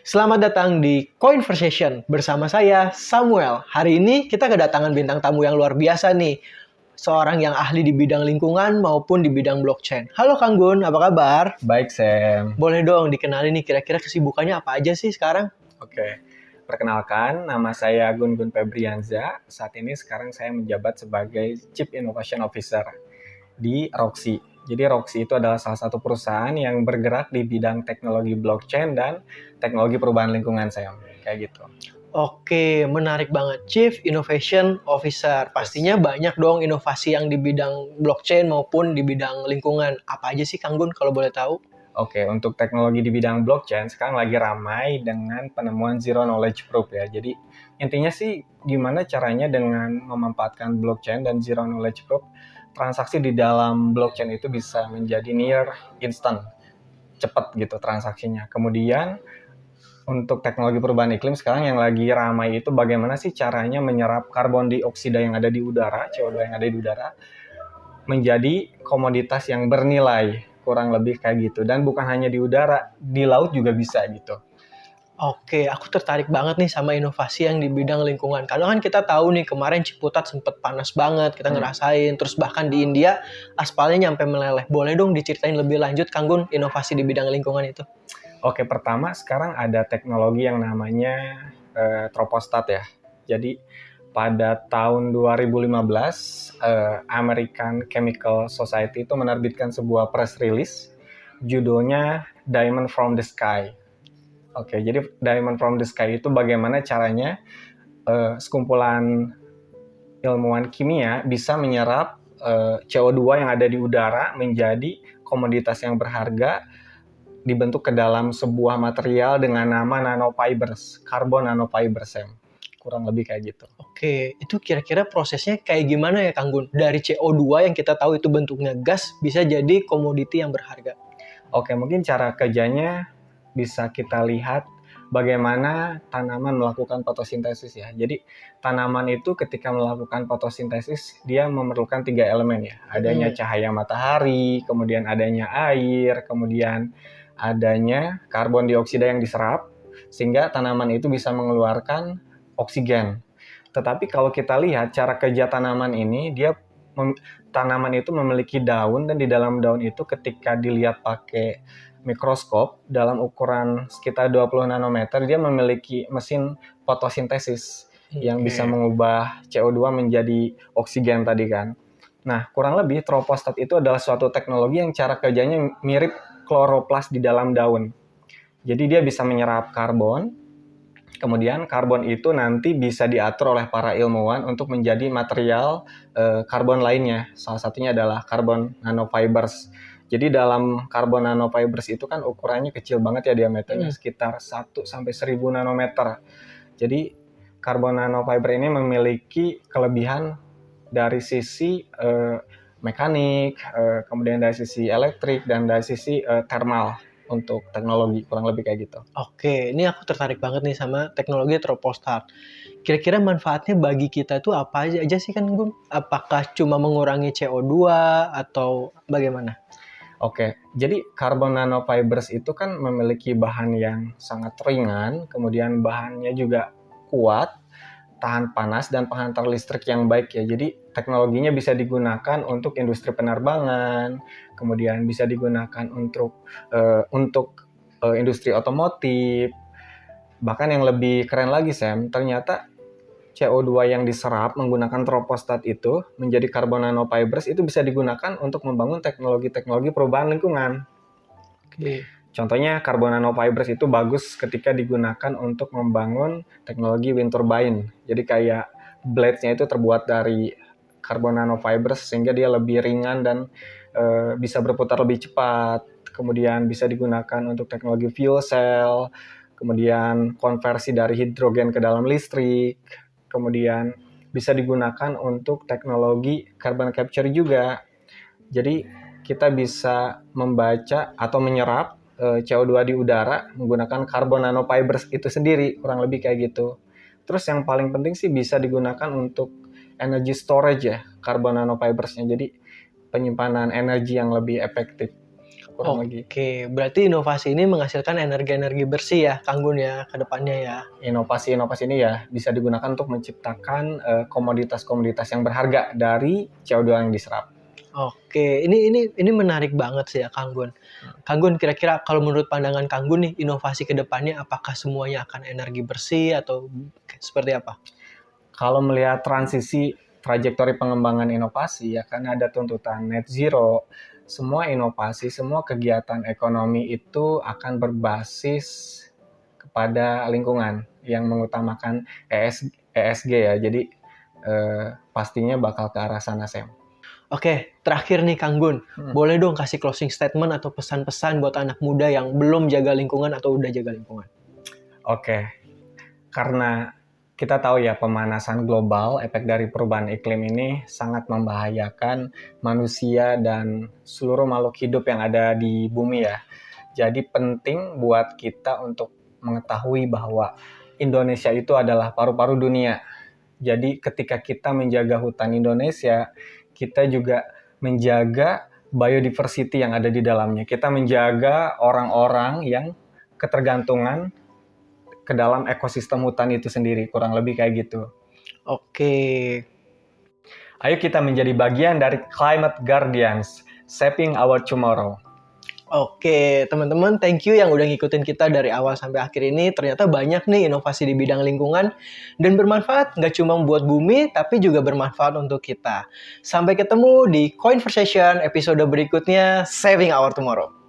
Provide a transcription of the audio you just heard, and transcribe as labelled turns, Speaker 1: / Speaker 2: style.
Speaker 1: Selamat datang di Conversation bersama saya Samuel. Hari ini kita kedatangan bintang tamu yang luar biasa nih. Seorang yang ahli di bidang lingkungan maupun di bidang blockchain. Halo Kang Gun, apa kabar?
Speaker 2: Baik, Sam.
Speaker 1: Boleh dong dikenalin nih kira-kira kesibukannya apa aja sih sekarang?
Speaker 2: Oke. Perkenalkan, nama saya Gun Febrianza. Saat ini sekarang saya menjabat sebagai Chief Innovation Officer di Roxy. Jadi Roxy itu adalah salah satu perusahaan yang bergerak di bidang teknologi blockchain dan teknologi perubahan lingkungan, Sam. Kayak gitu.
Speaker 1: Oke, menarik banget. Chief Innovation Officer. Pastinya banyak dong inovasi yang di bidang blockchain maupun di bidang lingkungan. Apa aja sih Kang Gun kalau boleh tahu?
Speaker 2: Oke, untuk teknologi di bidang blockchain sekarang lagi ramai dengan penemuan Zero Knowledge Proof ya. Jadi intinya sih gimana caranya dengan memanfaatkan blockchain dan Zero Knowledge Proof, transaksi di dalam blockchain itu bisa menjadi near instant, cepat gitu transaksinya. Kemudian untuk teknologi perubahan iklim sekarang yang lagi ramai itu bagaimana sih caranya menyerap karbon dioksida yang ada di udara, CO2 yang ada di udara, menjadi komoditas yang bernilai, kurang lebih kayak gitu. Dan bukan hanya di udara, di laut juga bisa gitu.
Speaker 1: Oke, aku tertarik banget nih sama inovasi yang di bidang lingkungan. Karena kan kita tahu nih kemarin Ciputat sempet panas banget, kita ngerasain. Terus bahkan di India aspalnya nyampe meleleh. Boleh dong diceritain lebih lanjut Kang Gun inovasi di bidang lingkungan itu?
Speaker 2: Oke, pertama sekarang ada teknologi yang namanya tropostat ya. Jadi pada tahun 2015 American Chemical Society itu menerbitkan sebuah press release judulnya Diamond from the Sky. Oke, jadi Diamond from the Sky itu bagaimana caranya sekumpulan ilmuwan kimia bisa menyerap CO2 yang ada di udara menjadi komoditas yang berharga dibentuk ke dalam sebuah material dengan nama nanofibers, carbon nanofibers, Sam. Kurang lebih kayak gitu.
Speaker 1: Oke, itu kira-kira prosesnya kayak gimana ya Kang Gun? Dari CO2 yang kita tahu itu bentuknya gas bisa jadi komoditi yang berharga.
Speaker 2: Oke, mungkin cara kerjanya bisa kita lihat bagaimana tanaman melakukan fotosintesis ya. Jadi tanaman itu ketika melakukan fotosintesis dia memerlukan 3 elemen ya. Adanya cahaya matahari, kemudian adanya air, kemudian adanya karbon dioksida yang diserap sehingga tanaman itu bisa mengeluarkan oksigen. Tetapi kalau kita lihat cara kerja tanaman ini, tanaman itu memiliki daun dan di dalam daun itu ketika dilihat pakai mikroskop dalam ukuran sekitar 20 nanometer dia memiliki mesin fotosintesis yang bisa mengubah CO2 menjadi oksigen tadi kan. Nah, kurang lebih tropostat itu adalah suatu teknologi yang cara kerjanya mirip kloroplas di dalam daun. Jadi dia bisa menyerap karbon. Kemudian karbon itu nanti bisa diatur oleh para ilmuwan untuk menjadi material karbon lainnya. Salah satunya adalah karbon nanofibers. Jadi dalam karbon nanofibers itu kan ukurannya kecil banget ya diameternya, sekitar 1 sampai 1000 nanometer. Jadi karbon nanofiber ini memiliki kelebihan dari sisi mekanik, kemudian dari sisi elektrik, dan dari sisi thermal. Untuk teknologi, kurang lebih kayak gitu.
Speaker 1: Oke, ini aku tertarik banget nih sama teknologi tropostat. Kira-kira manfaatnya bagi kita itu apa aja sih kan Gun? Apakah cuma mengurangi CO2 atau bagaimana?
Speaker 2: Oke, jadi karbon nanofibers itu kan memiliki bahan yang sangat ringan, kemudian bahannya juga kuat, tahan panas, dan penghantar listrik yang baik ya. Jadi teknologinya bisa digunakan untuk industri penerbangan, kemudian bisa digunakan untuk industri otomotif. Bahkan yang lebih keren lagi, Sam, ternyata CO2 yang diserap menggunakan tropostat itu menjadi karbon nanofibers itu bisa digunakan untuk membangun teknologi-teknologi perubahan lingkungan.
Speaker 1: Oke.
Speaker 2: Contohnya karbon nanofibers itu bagus ketika digunakan untuk membangun teknologi wind turbine. Jadi kayak blades-nya itu terbuat dari karbon nanofibers sehingga dia lebih ringan dan bisa berputar lebih cepat. Kemudian bisa digunakan untuk teknologi fuel cell, kemudian konversi dari hidrogen ke dalam listrik, kemudian bisa digunakan untuk teknologi carbon capture juga. Jadi kita bisa membaca atau menyerap CO2 di udara menggunakan karbon nanofibers itu sendiri, kurang lebih kayak gitu. Terus yang paling penting sih bisa digunakan untuk energy storage ya, karbon nanofibersnya. Jadi penyimpanan energi yang lebih efektif. kurang lebih.
Speaker 1: Oke, berarti inovasi ini menghasilkan energi-energi bersih ya, Kang Gun ya, ke depannya ya.
Speaker 2: Inovasi-inovasi ini ya bisa digunakan untuk menciptakan komoditas-komoditas yang berharga dari CO2 yang diserap.
Speaker 1: Oke, ini menarik banget sih ya, Kang Gun. Kang Gun, kira-kira kalau menurut pandangan Kang Gun nih, inovasi ke depannya apakah semuanya akan energi bersih atau seperti apa?
Speaker 2: Kalau melihat transisi trajektori pengembangan inovasi, ya kan ada tuntutan net zero, semua inovasi, semua kegiatan ekonomi itu akan berbasis kepada lingkungan yang mengutamakan ESG ya. Jadi pastinya bakal ke arah sana, Sam.
Speaker 1: Oke, terakhir nih Kang Gun, boleh dong kasih closing statement atau pesan-pesan buat anak muda yang belum jaga lingkungan atau udah jaga lingkungan?
Speaker 2: Oke, karena kita tahu ya pemanasan global, efek dari perubahan iklim ini sangat membahayakan manusia dan seluruh makhluk hidup yang ada di bumi ya. Jadi penting buat kita untuk mengetahui bahwa Indonesia itu adalah paru-paru dunia. Jadi ketika kita menjaga hutan Indonesia, kita juga menjaga biodiversity yang ada di dalamnya. Kita menjaga orang-orang yang ketergantungan ke dalam ekosistem hutan itu sendiri, kurang lebih kayak gitu.
Speaker 1: Oke.
Speaker 2: Ayo kita menjadi bagian dari Climate Guardians, shaping our tomorrow.
Speaker 1: Oke, teman-teman, thank you yang udah ngikutin kita dari awal sampai akhir ini. Ternyata banyak nih inovasi di bidang lingkungan dan bermanfaat nggak cuma buat bumi, tapi juga bermanfaat untuk kita. Sampai ketemu di Conversation episode berikutnya, Saving Our Tomorrow.